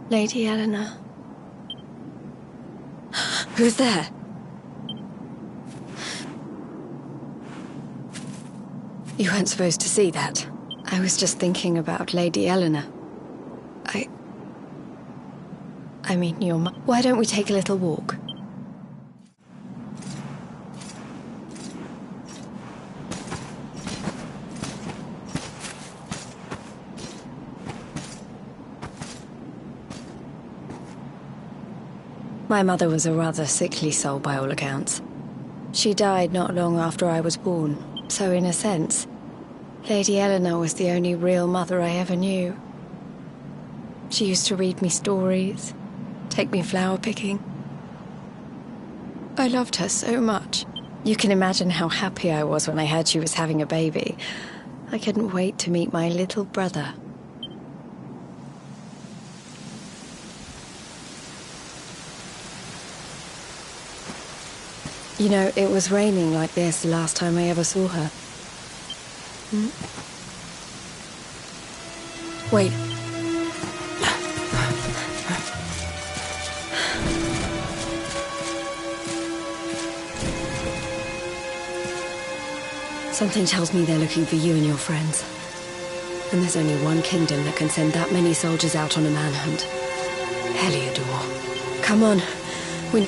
Lady Eleanor. Who's there? You weren't supposed to see that. I was just thinking about Lady Eleanor. I mean, your mum. Why don't we take a little walk? My mother was a rather sickly soul by all accounts. She died not long after I was born, so in a sense, Lady Eleanor was the only real mother I ever knew. She used to read me stories, take me flower picking. I loved her so much. You can imagine how happy I was when I heard she was having a baby. I couldn't wait to meet my little brother. You know, it was raining like this the last time I ever saw her. Wait. Something tells me they're looking for you and your friends. And there's only one kingdom that can send that many soldiers out on a manhunt. Heliodor. Come on. We...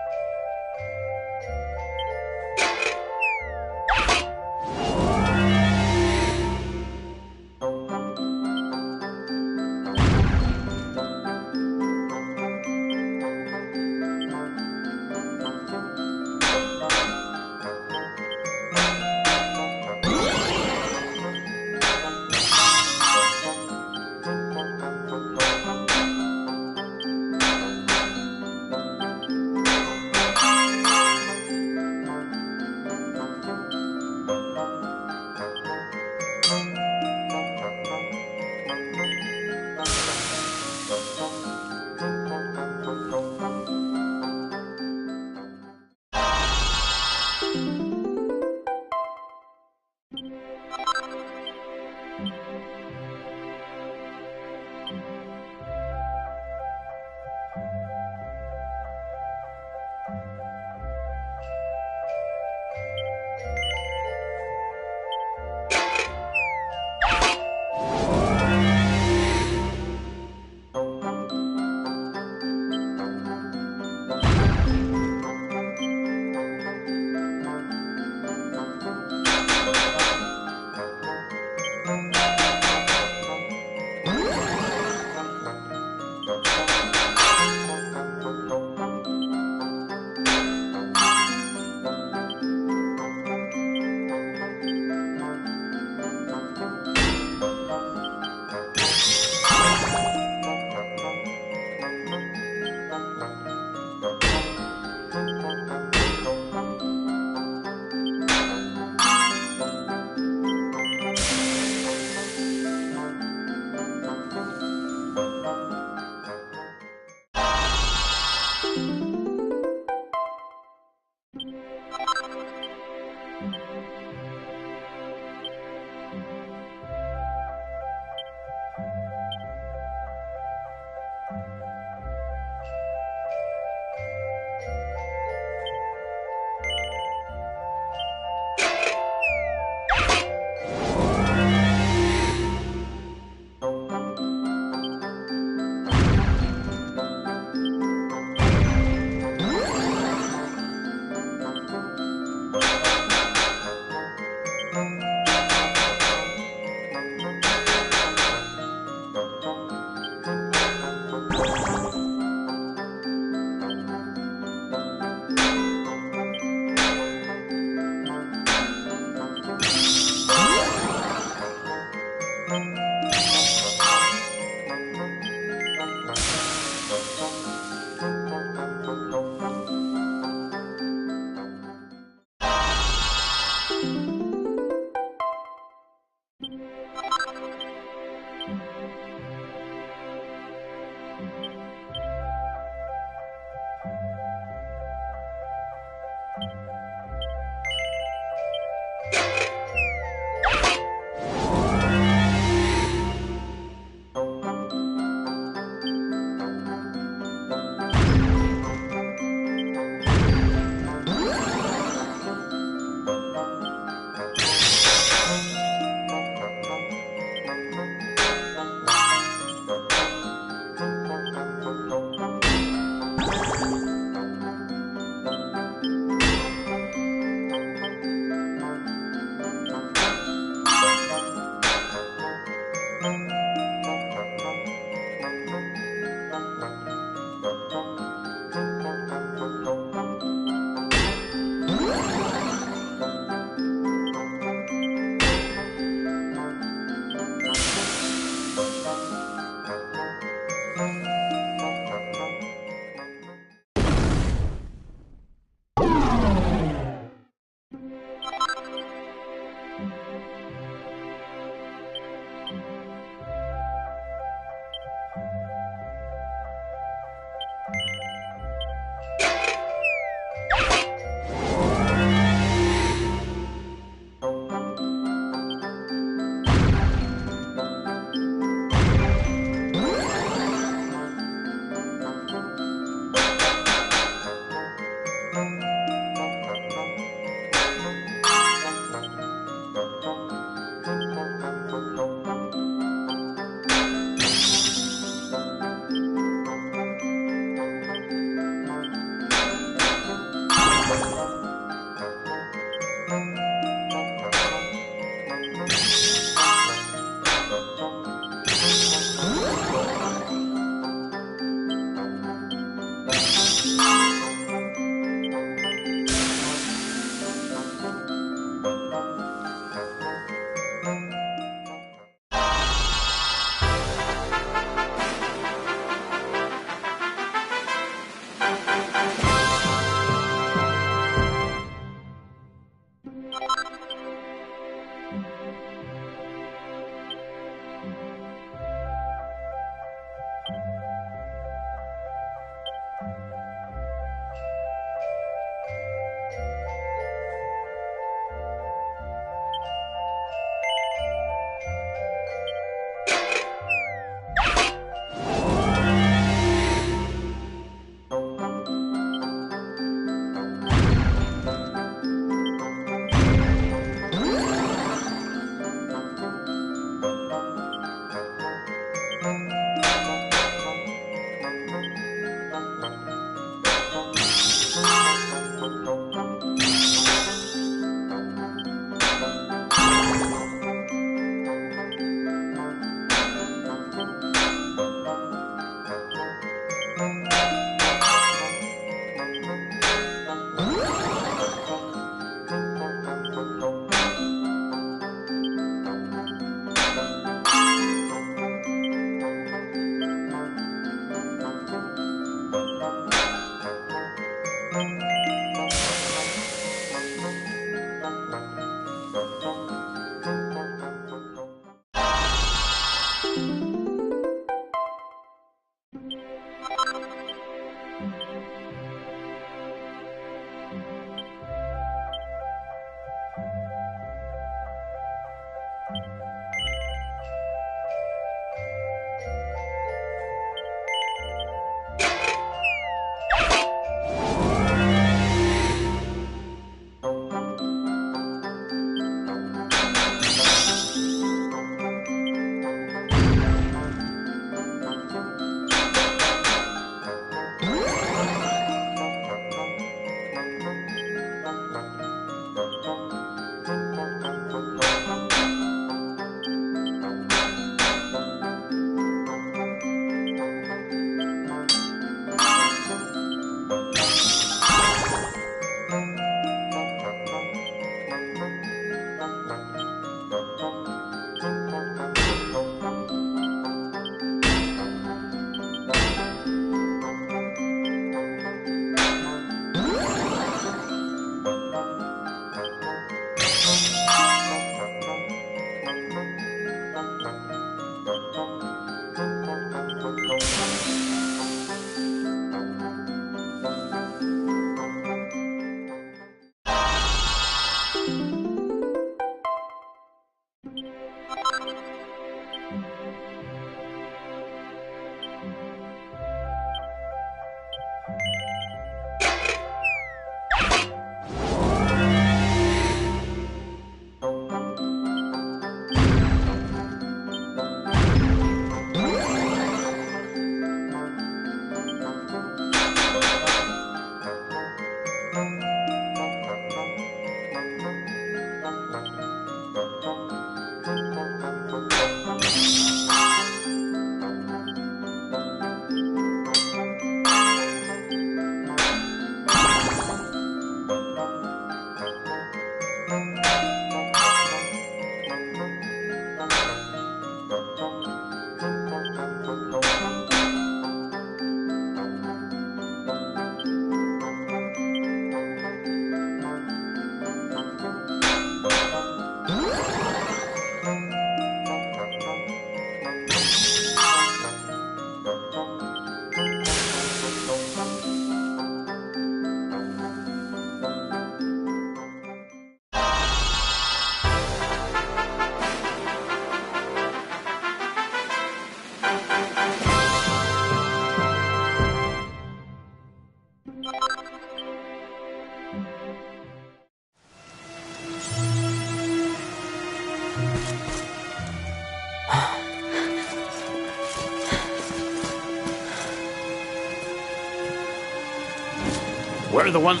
Where are the ones?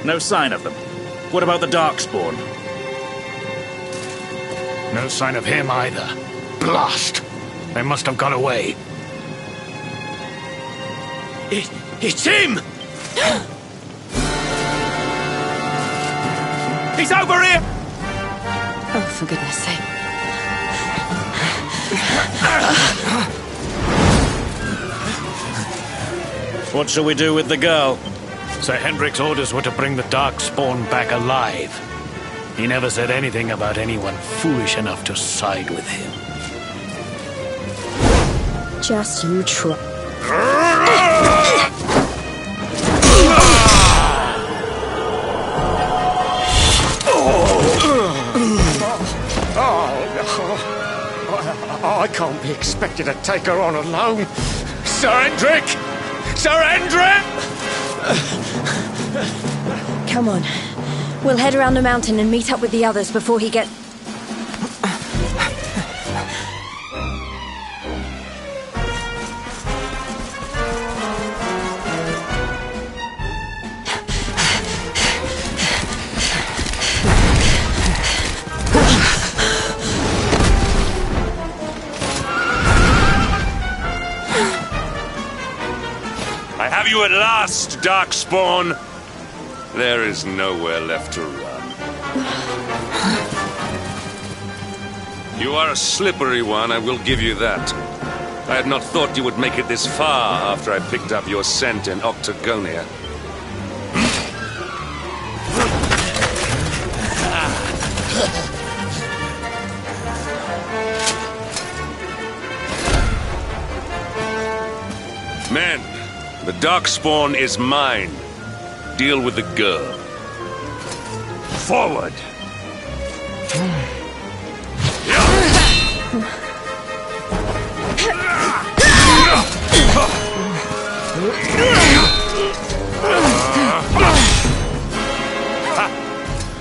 No sign of them. What about the Darkspawn? No sign of him either. Blast! They must have got away. It's him! He's over here! Oh, for goodness sake. What shall we do with the girl? Sir Hendrik's orders were to bring the Darkspawn back alive. He never said anything about anyone foolish enough to side with him. Just you try. I can't be expected to take her on alone. Sir Hendrik! Sir Hendrik! Come on. We'll head around the mountain and meet up with the others before he gets... I have you at last, Darkspawn. There is nowhere left to run. You are a slippery one, I will give you that. I had not thought you would make it this far after I picked up your scent in Octagonia. Men, the Darkspawn is mine. Deal with the girl. Forward!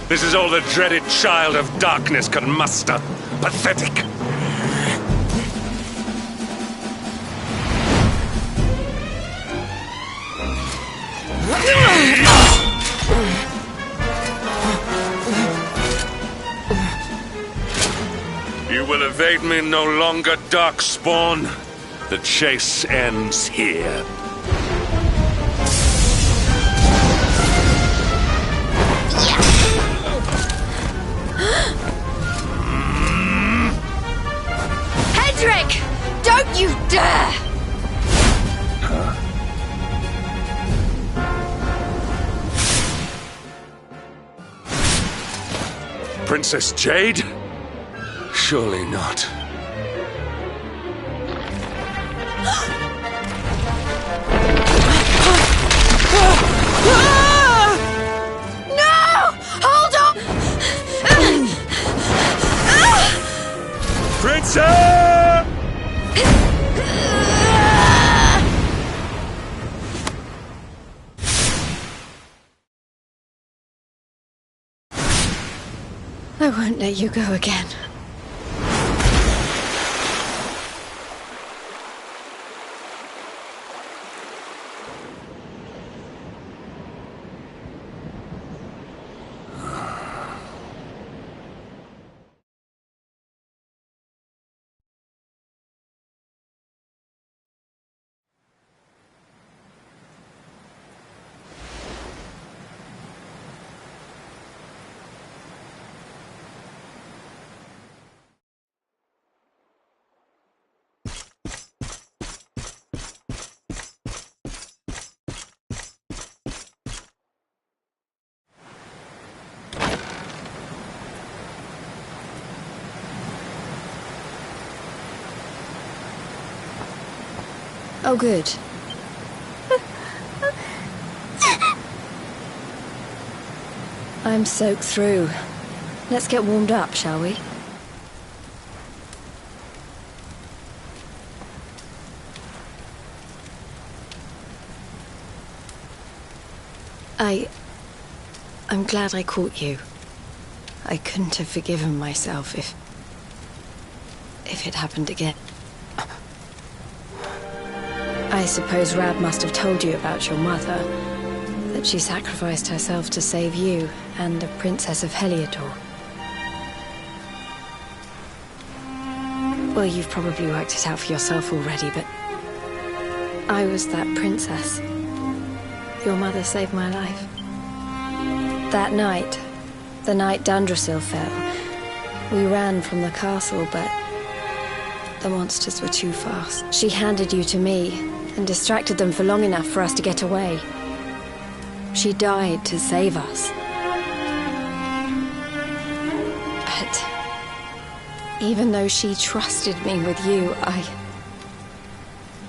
This is all the dreaded child of darkness can muster. Pathetic! You will evade me no longer, Darkspawn. The chase ends here. Hendrik! Don't you dare! Princess Jade? Surely not. No! Hold on! Princess! I won't let you go again. Oh, good. I'm soaked through. Let's get warmed up, shall we? I'm glad I caught you. I couldn't have forgiven myself if it happened again. I suppose Rab must have told you about your mother, that that she sacrificed herself to save you and the Princess of Heliodor. Well, you've probably worked it out for yourself already, but I was that princess. Your mother saved my life. That night, the night Dundrasil fell, we ran from the castle, but the monsters were too fast. She handed you to me and distracted them for long enough for us to get away. She died to save us. But even though she trusted me with you,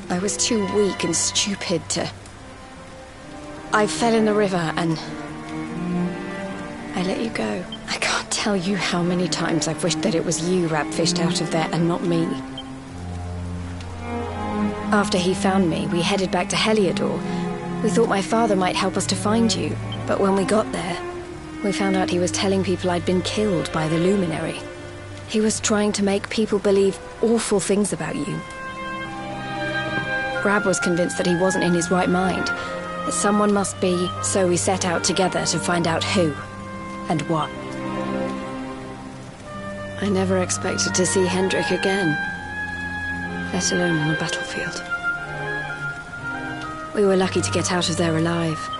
I was too weak and stupid to... I fell in the river and I let you go. I can't tell you how many times I've wished that it was you Rabfished out of there and not me. After he found me, we headed back to Heliodor. We thought my father might help us to find you, but when we got there, we found out he was telling people I'd been killed by the Luminary. He was trying to make people believe awful things about you. Rab was convinced that he wasn't in his right mind, that someone must be, so we set out together to find out who and what. I never expected to see Hendrik again, let alone on a battlefield. We were lucky to get out of there alive.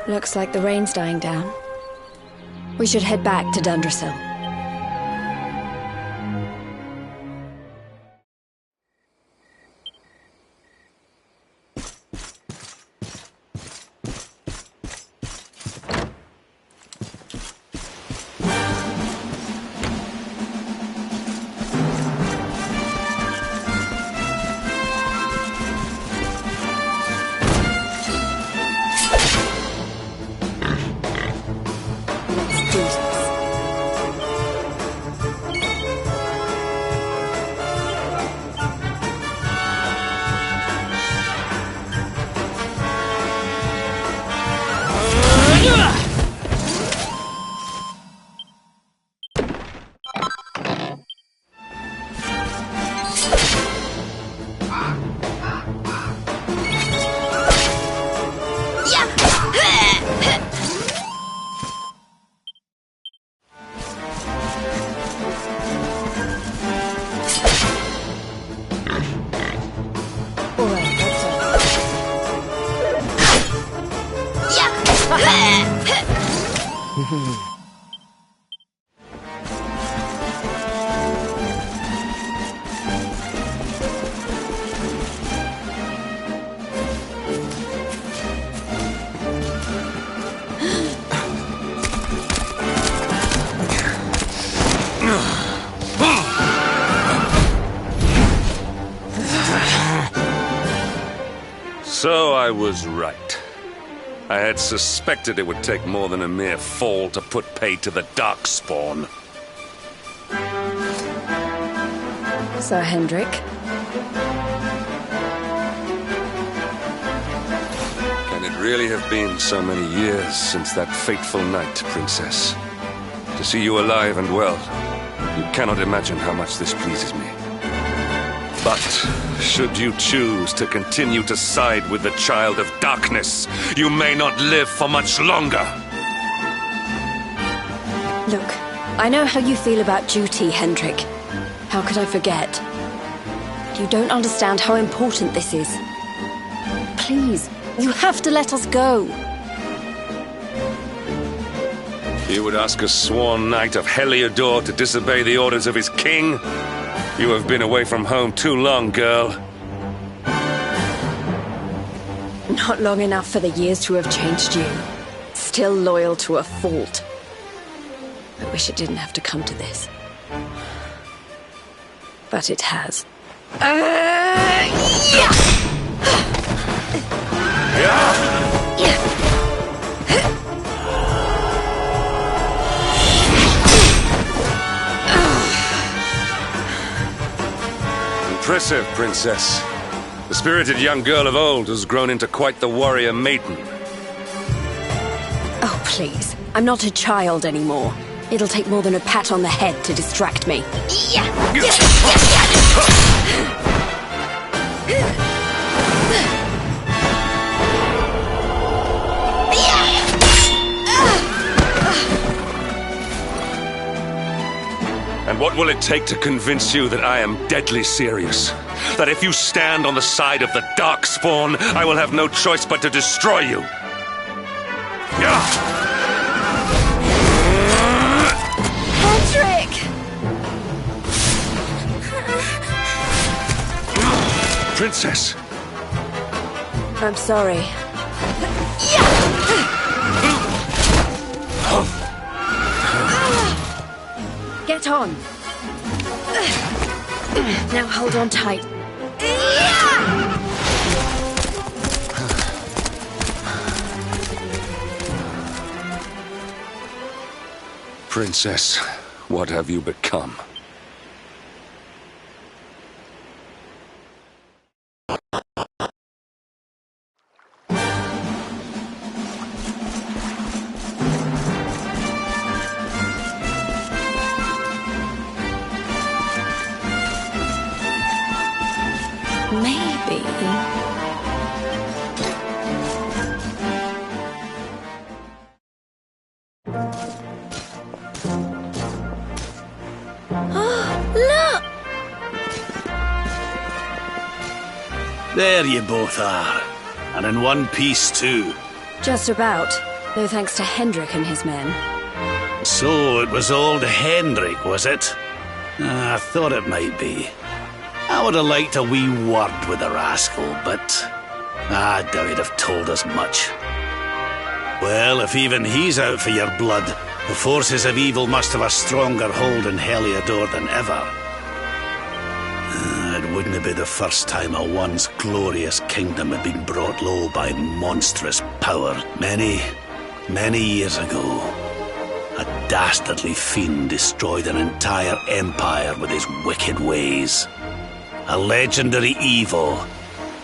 Looks like the rain's dying down. We should head back to Dundrasil. So I was right. I had suspected it would take more than a mere fall to put pay to the Darkspawn. Sir Hendrik? Can it really have been so many years since that fateful night, Princess? To see you alive and well, you cannot imagine how much this pleases me. But should you choose to continue to side with the Child of Darkness, you may not live for much longer. Look, I know how you feel about duty, Hendrik. How could I forget? You don't understand how important this is. Please, you have to let us go. You would ask a sworn knight of Heliodor to disobey the orders of his king? You have been away from home too long, girl. Not long enough for the years to have changed you. Still loyal to a fault. I wish it didn't have to come to this. But it has. Impressive, Princess. The spirited young girl of old has grown into quite the warrior maiden. Oh, please. I'm not a child anymore. It'll take more than a pat on the head to distract me. And what will it take to convince you that I am deadly serious? That if you stand on the side of the Darkspawn, I will have no choice but to destroy you? Hendrik! Princess! I'm sorry. Get on. Now hold on tight. Princess, what have you become? Maybe. Look! There you both are. And in one piece, too. Just about. No thanks to Hendrik and his men. So it was old Hendrik, was it? I thought it might be. I would have liked a wee word with the rascal, but I doubt he'd have told us much. Well, if even he's out for your blood, the forces of evil must have a stronger hold in Heliodor than ever. It wouldn't be the first time a once glorious kingdom had been brought low by monstrous power. Many years ago, a dastardly fiend destroyed an entire empire with his wicked ways. A legendary evil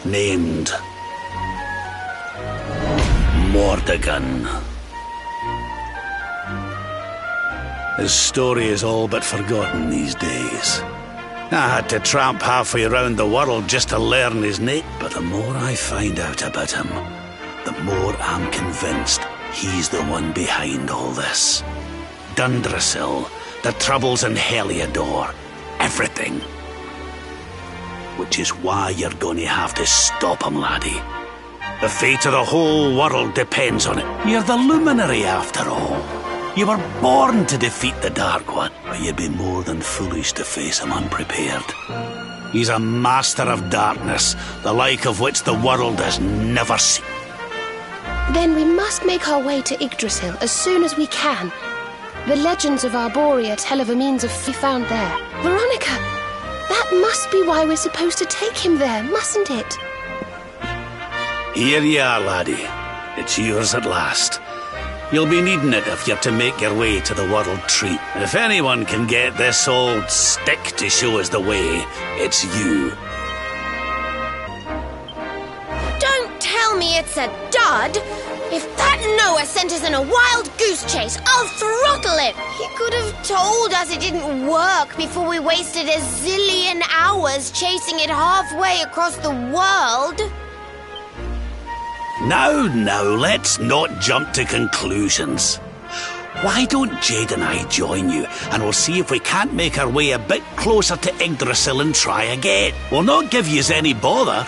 named Mordegon. His story is all but forgotten these days. I had to tramp halfway around the world just to learn his name. But the more I find out about him, the more I'm convinced he's the one behind all this. Dundrasil, the troubles in Heliodor, everything. Which is why you're going to have to stop him, laddie. The fate of the whole world depends on it. You're the luminary, after all. You were born to defeat the Dark One, but you'd be more than foolish to face him unprepared. He's a master of darkness, the like of which the world has never seen. Then we must make our way to Yggdrasil as soon as we can. The legends of Arborea tell of a means of be found there. Veronica, that must be why we're supposed to take him there, mustn't it? Here you are, laddie. It's yours at last. You'll be needing it if you're to make your way to the World Treat. If anyone can get this old stick to show us the way, it's you. Don't tell me it's a dud! If that Noah sent us on a wild goose chase, I'll throttle him! He could have told us it didn't work before we wasted a zillion hours chasing it halfway across the world. Now, let's not jump to conclusions. Why don't Jade and I join you, and we'll see if we can't make our way a bit closer to Yggdrasil and try again. We'll not give yous any bother.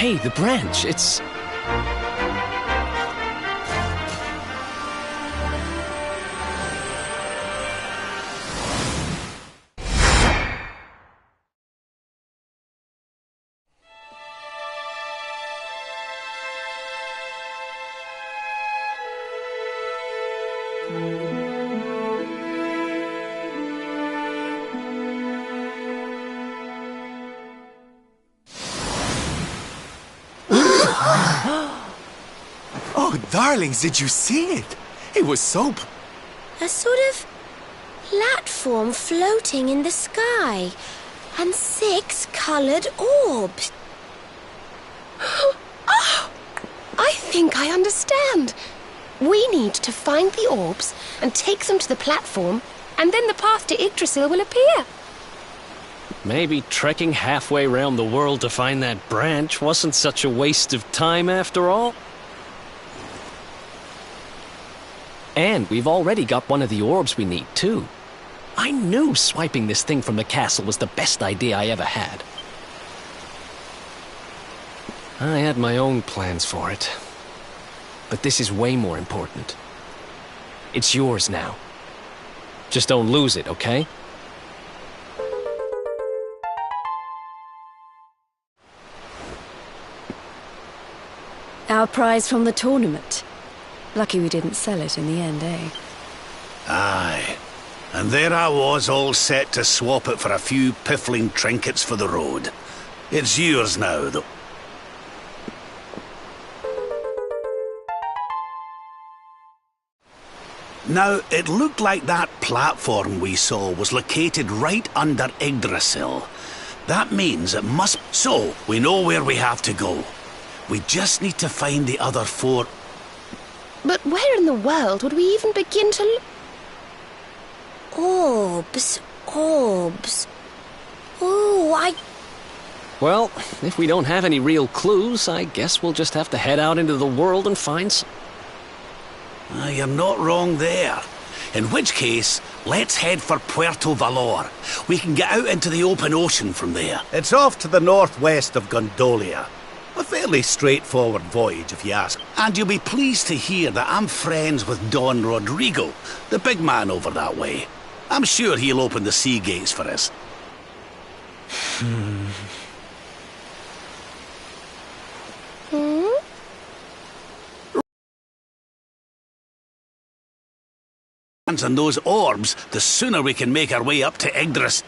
Hey, the branch, it's... Oh, darlings, did you see it? It was so... A sort of platform floating in the sky, and 6 colored orbs. Oh! I think I understand. We need to find the orbs and take them to the platform, and then the path to Yggdrasil will appear. Maybe trekking halfway around the world to find that branch wasn't such a waste of time after all. And we've already got one of the orbs we need, too. I knew swiping this thing from the castle was the best idea I ever had. I had my own plans for it. But this is way more important. It's yours now. Just don't lose it, okay? Our prize from the tournament. Lucky we didn't sell it in the end, eh? Aye. And there I was, all set to swap it for a few piffling trinkets for the road. It's yours now, though. Now, it looked like that platform we saw was located right under Yggdrasil. That means it must... So, we know where we have to go. We just need to find the other 4... But where in the world would we even begin to look? Orbs. Oh, Well, if we don't have any real clues, I guess we'll just have to head out into the world and find some. You're not wrong there. In which case, let's head for Puerto Valor. We can get out into the open ocean from there. It's off to the northwest of Gondolia. A fairly straightforward voyage, if you ask. And you'll be pleased to hear that I'm friends with Don Rodrigo, the big man over that way. I'm sure he'll open the sea gates for us. And those orbs, the sooner we can make our way up to Yggdrasil.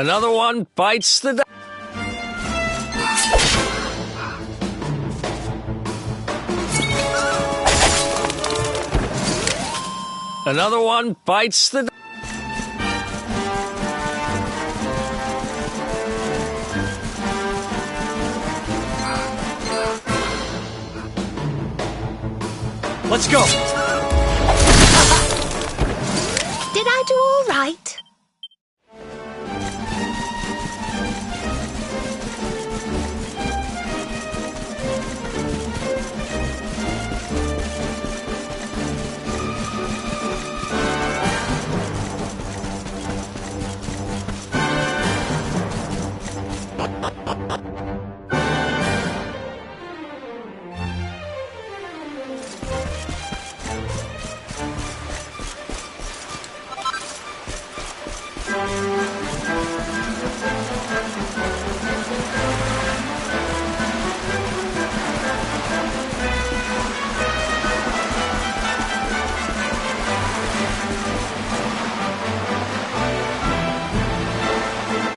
Another one bites the dust. Another one bites the dust. Let's go!